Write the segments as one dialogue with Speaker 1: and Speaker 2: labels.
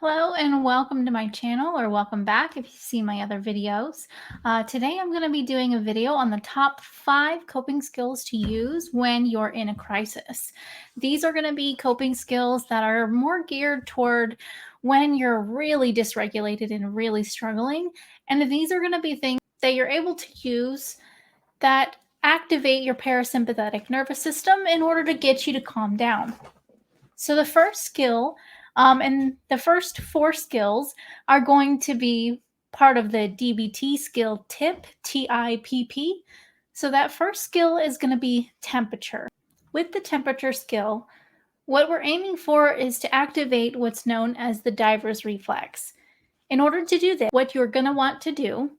Speaker 1: Hello and welcome to my channel, or welcome back if you see my other videos. Today I'm going to be doing a video on the top 5 coping skills to use when you're in a crisis. These are going to be coping skills that are more geared toward when you're really dysregulated and really struggling. And these are going to be things that you're able to use that activate your parasympathetic nervous system in order to get you to calm down. So the first skill, and the first 4 skills are going to be part of the DBT skill tip, TIPP. So that first skill is going to be temperature. With the temperature skill, what we're aiming for is to activate what's known as the diver's reflex. In order to do this, what you're going to want to do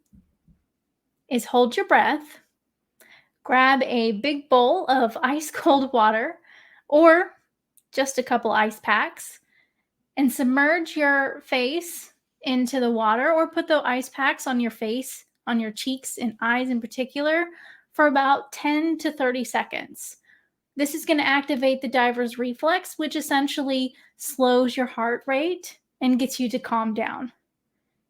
Speaker 1: is hold your breath, grab a big bowl of ice cold water, or just a couple ice packs, and submerge your face into the water, or put the ice packs on your face, on your cheeks and eyes in particular, for about 10 to 30 seconds. This is going to activate the diver's reflex, which essentially slows your heart rate and gets you to calm down.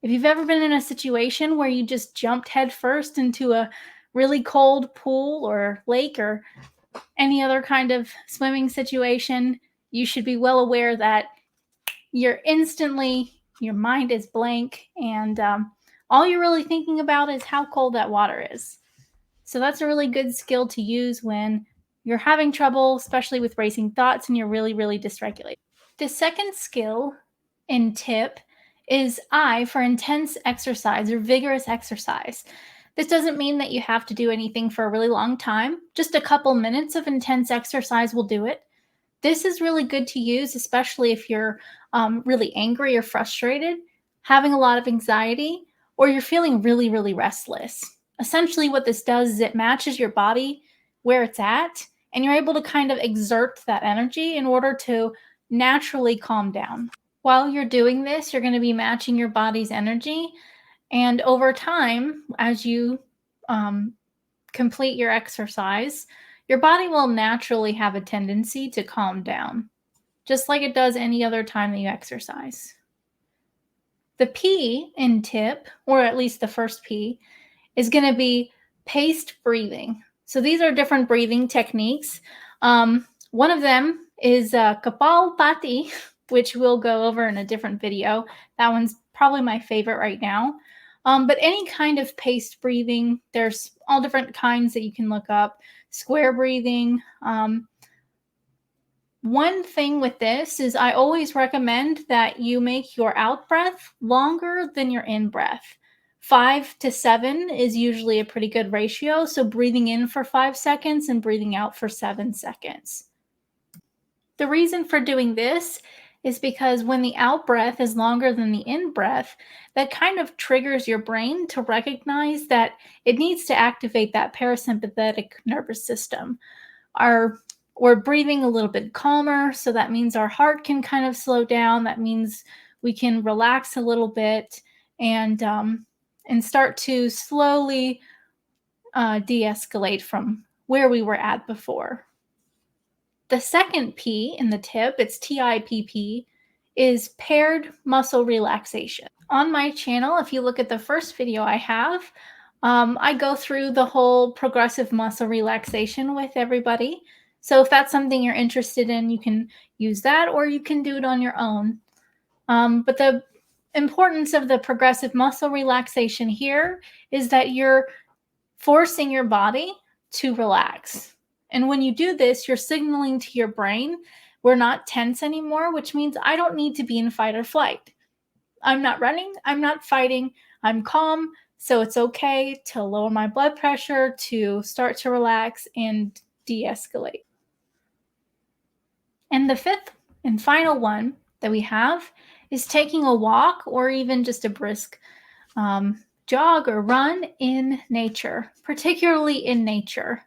Speaker 1: If you've ever been in a situation where you just jumped headfirst into a really cold pool or lake or any other kind of swimming situation, you should be well aware that your mind is blank, and all you're really thinking about is how cold that water is. So that's a really good skill to use when you're having trouble, especially with racing thoughts and you're really, really dysregulated. The second skill in tip is I for intense exercise or vigorous exercise. This doesn't mean that you have to do anything for a really long time. Just a couple minutes of intense exercise will do it. This is really good to use, especially if you're really angry or frustrated, having a lot of anxiety, or you're feeling really, really restless. Essentially, what this does is it matches your body where it's at, and you're able to kind of exert that energy in order to naturally calm down. While you're doing this, you're going to be matching your body's energy. And over time, as you complete your exercise, your body will naturally have a tendency to calm down, just like it does any other time that you exercise. The P in tip, or at least the first P, is going to be paced breathing. So these are different breathing techniques. One of them is Kapalbhati, which we'll go over in a different video. That one's probably my favorite right now. But any kind of paced breathing, there's all different kinds that you can look up. Square breathing. One thing with this is I always recommend that you make your out breath longer than your in breath. 5 to 7 is usually a pretty good ratio. So breathing in for 5 seconds and breathing out for 7 seconds. The reason for doing this is because when the out breath is longer than the in breath, that kind of triggers your brain to recognize that it needs to activate that parasympathetic nervous system. We're breathing a little bit calmer, so that means our heart can kind of slow down. That means we can relax a little bit and start to slowly de-escalate from where we were at before. The second P in the tip, it's TIPP, is paired muscle relaxation. On my channel, if you look at the first video I have, I go through the whole progressive muscle relaxation with everybody. So if that's something you're interested in, you can use that, or you can do it on your own. But the importance of the progressive muscle relaxation here is that you're forcing your body to relax. And when you do this, you're signaling to your brain, we're not tense anymore, which means I don't need to be in fight or flight. I'm not running, I'm not fighting, I'm calm. So it's okay to lower my blood pressure, to start to relax and de-escalate. And the fifth and final one that we have is taking a walk, or even just a brisk jog or run in nature, particularly in nature.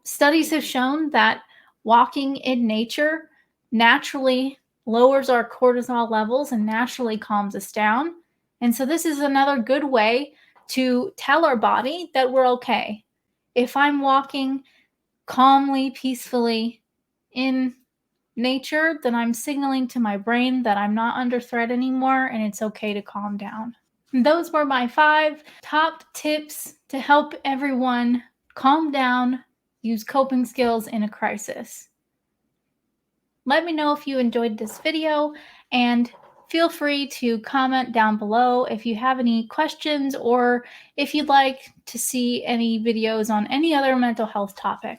Speaker 1: Studies have shown that walking in nature naturally lowers our cortisol levels and naturally calms us down. And so this is another good way to tell our body that we're okay. If I'm walking calmly, peacefully in nature, then I'm signaling to my brain that I'm not under threat anymore and it's okay to calm down. And those were my 5 top tips to help everyone calm down, use coping skills in a crisis. Let me know if you enjoyed this video, and feel free to comment down below if you have any questions or if you'd like to see any videos on any other mental health topic.